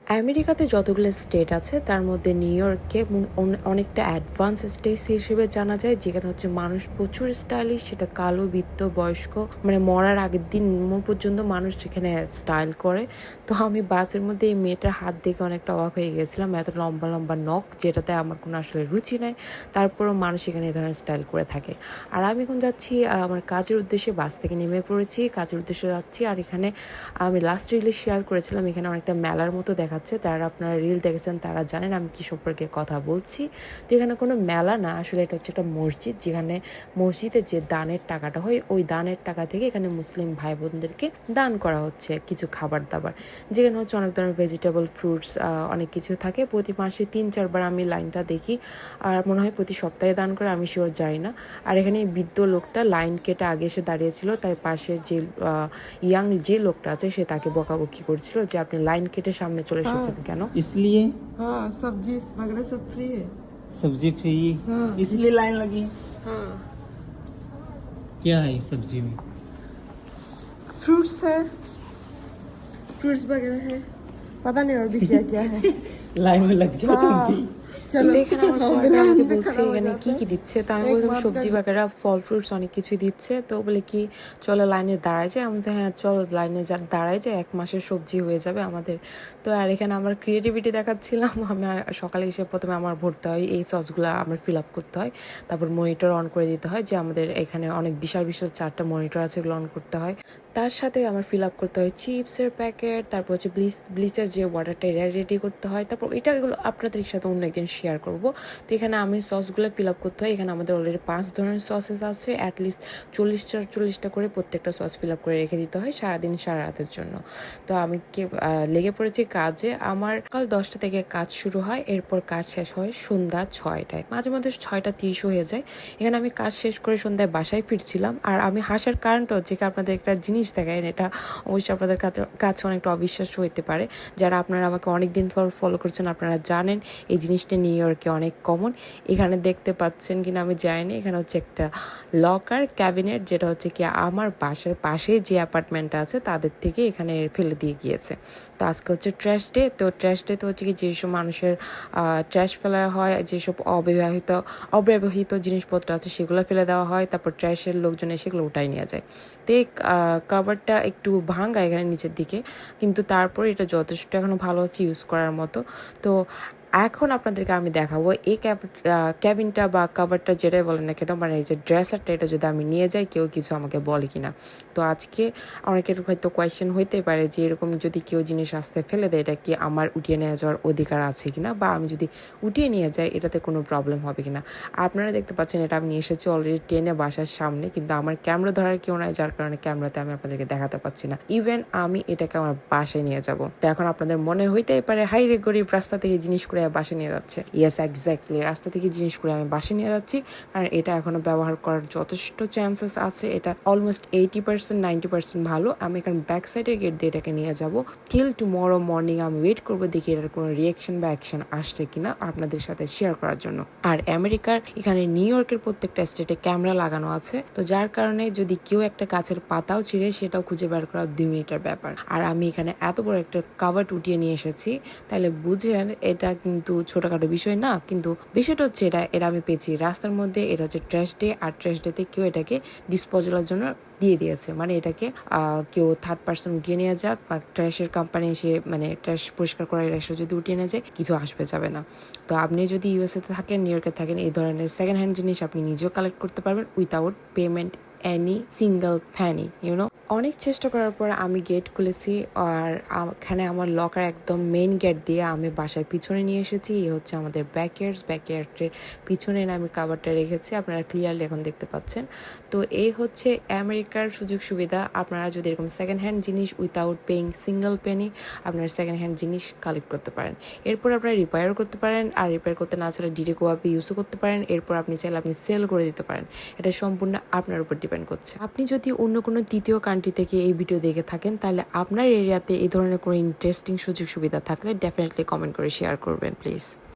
আমেরিকাতে যতগুলো স্টেট আছে তার মধ্যে নিউ ইয়র্ককে অনেকটা অ্যাডভান্স স্টেট হিসেবে জানা যায়, যেখানে হচ্ছে মানুষ প্রচুর স্টাইলিশ, সেটা কালো, বৃদ্ধ, বয়স্ক, মানে মরার আগের দিন পর্যন্ত মানুষ সেখানে স্টাইল করে। তো আমি বাসের মধ্যে এই মেয়েটার হাত দেখে অনেকটা অবাক হয়ে গেছিলাম, এত লম্বা লম্বা নখ, যেটাতে আমার কোনো আসলে রুচি নাই, তারপরেও মানুষ এখানে এই ধরনের স্টাইল করে থাকে। আর আমি এখন যাচ্ছি আমার কাজের উদ্দেশ্যে, বাস থেকে নেমে পড়েছি, কাজের উদ্দেশ্যে যাচ্ছি। আর এখানে আমি লাস্ট রিলে শেয়ার করেছিলাম, এখানে অনেকটা মেলার মতো দেখাচ্ছে, তারা আপনারা রিল দেখেছেন তারা জানেন আমি কি সম্পর্কে কথা বলছি। তো এখানে কোনো মেলা না, আসলে এটা হচ্ছে একটা মসজিদ, যেখানে মসজিদে যে দানের টাকাটা হয় ওই দানের টাকা থেকে এখানে মুসলিম ভাই বোনদেরকে দান করা হচ্ছে কিছু খাবার দাবার, যেখানে হচ্ছে অনেক ধরনের ভেজিটেবল, ফ্রুটস, অনেক কিছু থাকে। প্রতি মাসে 3-4 বার আমি লাইনটা দেখি, আর মনে হয় প্রতি সপ্তাহে দান করে, আমি শিওর জানি না। আর এখানে বৃদ্ধ লোকটা লাইন কেটে আগে এসে দাঁড়িয়েছিল, তাই পাশে যে ইয়াং যে লোকটা আছে সে তাকে বকাবকি করছিল যে আপনি লাইন কেটে সামনে চলে এসেছেন কেন। इसलिए हाँ सब्जी वगैरह सब फ्री है। सब्जी फ्री, हाँ। इसलिए लाइन लगी। हाँ क्या है सब्जी में? फ्रूट्स है, फ्रूट्स वगैरह है, पता नहीं और भी क्या क्या है। लाइन में लग जाओ तुम हाँ भी। चलो এখানে আমার हाँ, বয়ফ্রেন্ড बिना আমাকে में বলছে खड़ा हो এখানে जाता কি है। কি দিচ্ছে, তো আমি एक বললাম बात সবজি का বাগেরা, ফল ফ্রুটস অনেক কিছুই দিচ্ছে। তো বলে কি চলো লাইনে দাঁড়ায় যায়, আমি বলছি হ্যাঁ চল লাইনে দাঁড়ায় যায়, 1 মাসের সবজি হয়ে যাবে আমাদের। তো আর এখানে আমার ক্রিয়েটিভিটি দেখাচ্ছিলাম, আমি সকালে এসে প্রথমে আমার ভরতে হয় এই সসগুলো, আমার ফিল আপ করতে হয়, তারপর মনিটর অন করে দিতে হয়, যে আমাদের এখানে অনেক বিশাল বিশাল 4টা মনিটর আছে, এগুলো অন করতে হয়। তার সাথে আমার ফিল আপ করতে হয় চিপসের প্যাকেট, তারপর হচ্ছে ব্লিচের যে ওয়াটারটা এটা রেডি করতে হয়, তারপর এগুলো আপনাদের সাথে অন্য একদিন শেয়ার করবো। তো এখানে আমি সসগুলো ফিল আপ করতে হয়, এখানে আমাদের অলরেডি 5 ধরনের সসেস আছে, অ্যাটলিস্ট 40-40টা করে প্রত্যেকটা সস ফিল আপ করে রেখে দিতে হয় সারাদিন সারা রাতের জন্য। তো আমি লেগে পড়েছি কাজে। আমার সকাল 10টা থেকে কাজ শুরু হয়, এরপর কাজ শেষ হয় সন্ধ্যা 6টায়, মাঝে মাঝে 6টা 30 হয়ে যায়। এখানে আমি কাজ শেষ করে সন্ধ্যায় বাসায় ফিরছিলাম। আর আমি হাসার কারণটা হচ্ছে কি, আপনাদের একটা জিনিস দেখায়, এটা অবশ্যই আপনাদের কাছে অনেকটা অবিশ্বাস্য হইতে পারে। যারা আপনারা আমাকে অনেক দিন পর ফলো করছেন আপনারা জানেন এই জিনিসটা নিউ ইয়র্কে অনেক কমন। এখানে দেখতে পাচ্ছেন কিনা আমি জানি, এখানে হচ্ছে একটা লকার ক্যাবিনেট, যেটা হচ্ছে কি আমার বাসার পাশে যে অ্যাপার্টমেন্টটা আছে তাদের থেকে এখানে ফেলে দিয়ে গিয়েছে। তো আজকে হচ্ছে ট্র্যাশ ডে, তো ট্র্যাশ ডে তো হচ্ছে কি যেসব মানুষের ট্র্যাশ ফেলা হয়, যেসব অব্যবহৃত জিনিসপত্র আছে সেগুলো ফেলে দেওয়া হয়, তারপর ট্র্যাশের লোকজন এসে সেগুলো উঠাই নিয়ে যায়। তো এই কাভারটা একটু ভাঙা এখানে নিচের দিকে, কিন্তু তারপর এটা যথেষ্ট এখনো ভালো আছে ইউজ করার মতো। তো এখন আপনাদেরকে আমি দেখাবো এই ক্যাবিনটা বা কাভারটা যেটাই বলেন না কেন, মানে এই যে ড্রেসারটা, এটা যদি আমি নিয়ে যাই কেউ কিছু আমাকে বলে কিনা। তো আজকে অনেকের হয়তো কোয়েশ্চেন হইতে পারে যে এরকম যদি কেউ জিনিস আসতে ফেলে দেয়, এটা কি আমার উঠিয়ে নিয়ে যাওয়ার অধিকার আছে কিনা, বা আমি যদি উঠিয়ে নিয়ে যাই এটাতে কোনো প্রবলেম হবে কিনা। আপনারা দেখতে পাচ্ছেন এটা আমি নিয়ে এসেছি অলরেডি ট্রেনে বাসার সামনে, কিন্তু আমার ক্যামেরা ধরার কেউ নাই, যার কারণে ক্যামেরাতে আমি আপনাদেরকে দেখাতে পাচ্ছি না। ইভেন আমি এটাকে আমার বাসায় নিয়ে যাব। তো এখন আপনাদের মনে হইতেই পারে হাই রে গরিব, রাস্তা থেকে জিনিস করে বাসায় নিয়ে যাচ্ছে। ইয়েস এক্স্যাক্টলি, রাস্তা থেকে জিনিস করে আমি বাসায় নিয়ে যাচ্ছি, কারণ এটা এখনো ব্যবহার করার যথেষ্ট চান্সেস আছে। এটা অলমোস্ট 80%-90% ভালো। আমি এখন ব্যাক সাইডের গেট দিয়ে এটাকে নিয়ে যাব। টিল টুমরো মর্নিং আমি ওয়েট করবো, দেখি এটার কোনো রিয়েকশন বা অ্যাকশন আসছে কিনা আপনাদের সাথে শেয়ার করার জন্য। আর আমেরিকার এখানে নিউ ইয়র্কের প্রত্যেকটা স্টেটে ক্যামেরা লাগানো আছে, তো যার কারণে যদি কেউ একটা গাছের পাতাও ছিঁড়ে সেটাও খুঁজে বের করা 2 মিনিটের ব্যাপার। আর আমি এখানে এত বড় একটা কাভার উঠিয়ে নিয়ে এসেছি, তাহলে বুঝেন এটা কিন্তু ছোটখাটো বিষয় না। কিন্তু বিষয়টা হচ্ছে এটা আমি পেয়েছি রাস্তার মধ্যে, এটা হচ্ছে ট্র্যাশ ডে, আর ট্র্যাশ ডেতে কেউ এটাকে ডিসপোজালের জন্য দিয়ে দিয়েছে, মানে এটাকে কেউ থার্ড পার্সন উঠিয়ে নিয়ে যাক বা ট্র্যাশের কোম্পানি এসে, মানে ট্র্যাশ পরিষ্কার করার এসে যদি উঠিয়ে নিয়ে যায় কিছু আসবে যাবে না। তো আপনি যদি ইউএসএতে থাকেন, নিউ ইয়র্কে থাকেন, এই ধরনের সেকেন্ড হ্যান্ড জিনিস আপনি নিজেও কালেক্ট করতে পারবেন without payment any single ফ্যানি YONO. অনেক চেষ্টা করার পর আমি গেট খুলেছি, আর এখানে আমার লকার একদম মেইন গেট দিয়ে আমি বাসার পিছনে নিয়ে এসেছি। এই হচ্ছে আমাদের ব্যাকয়ার্ডের পিছনে আমি কাভারটা রেখেছি, আপনারা ক্লিয়ারলি এখন দেখতে পাচ্ছেন। তো এই হচ্ছে আমেরিকার সুযোগ সুবিধা। আপনারা যদি এরকম সেকেন্ড হ্যান্ড জিনিস উইথাউট পেইং সিঙ্গেল পেনি আপনারা সেকেন্ড হ্যান্ড জিনিস কালেক্ট করতে পারেন। এরপর আপনারা রিপেয়ারও করতে পারেন, আর রিপেয়ার করতে না চাইলে ডিরেক্ট ওয়াপে ইউজও করতে পারেন। এরপর আপনি চাইলে আপনি সেল করে দিতে পারেন, এটা সম্পূর্ণ আপনার উপর ডিপেন্ড করছে। আপনি যদি অন্য কোনো তৃতীয় কান্ট্রি থেকে এই ভিডিও দেখে থাকেন, তাহলে আপনার এরিয়াতে এই ধরনের কোনো ইন্টারেস্টিং সুযোগ সুবিধা থাকলে ডেফিনেটলি কমেন্ট করে শেয়ার করবেন প্লিজ।